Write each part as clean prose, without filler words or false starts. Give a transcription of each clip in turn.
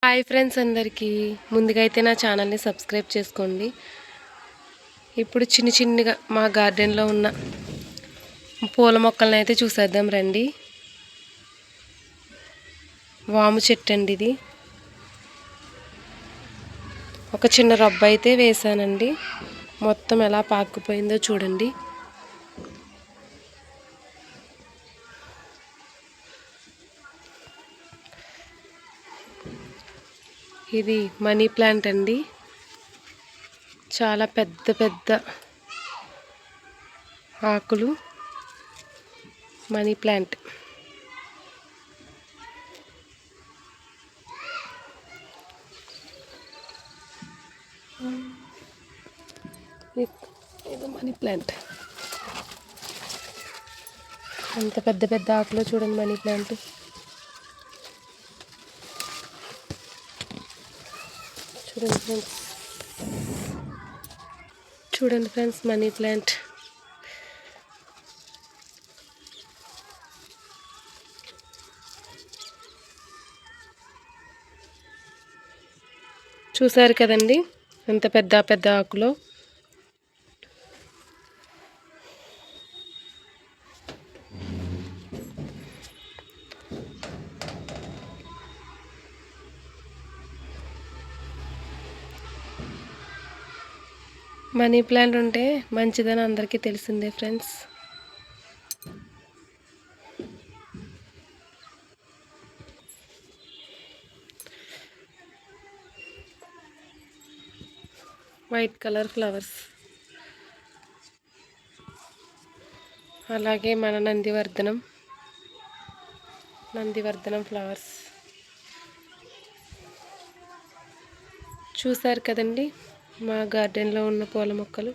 Hi friends, అందరికీ ముందుగా అయితే నా ఛానల్ని సబ్స్క్రైబ్ చేసుకోండి. ఇప్పుడు చిన్నగా మా గార్డెన్లో ఉన్న పూల మొక్కలను అయితే చూసేద్దాం రండి. వాము చెట్టు అండి ఇది. ఒక చిన్న రబ్బ అయితే వేసానండి. మొత్తం ఎలా పాకుపోయిందో చూడండి. ఇది మనీ ప్లాంట్ అండి. చాలా పెద్ద పెద్ద ఆకులు. మనీ ప్లాంట్ ఇది మనీ ప్లాంట్. అంత పెద్ద పెద్ద ఆకులు చూడండి. మనీ ప్లాంట్ చూడండి ఫ్రెండ్స్ మనీ ప్లాంట్. చూసారు కదండి ఎంత పెద్ద పెద్ద ఆకులు. మనీ ప్లాంట్ ఉంటే మంచిదని అందరికీ తెలిసిందే ఫ్రెండ్స్. White colour flowers. అలాగే మన నందివర్ధనం ఫ్లవర్స్. చూసారు కదండి మా గార్డెన్లో ఉన్న పూల మొక్కలు.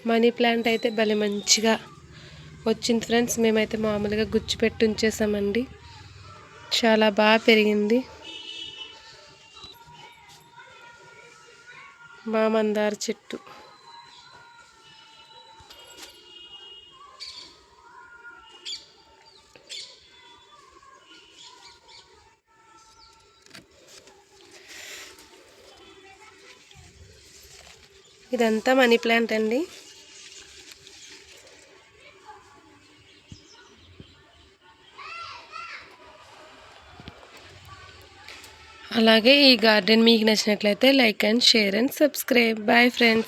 మనీ ప్లాంట్ అయితే భలే మంచిగా వచ్చింది ఫ్రెండ్స్. మేమైతే మామూలుగా గుచ్చిపెట్టి ఉంచేసామండి. చాలా బాగా పెరిగింది. మా మందార చెట్టు. ఇదంతా మనీ ప్లాంట్ అండి. అలాగే ఈ గార్డెన్ మీకు నచ్చినట్లయితే like and share and subscribe. Bye friends.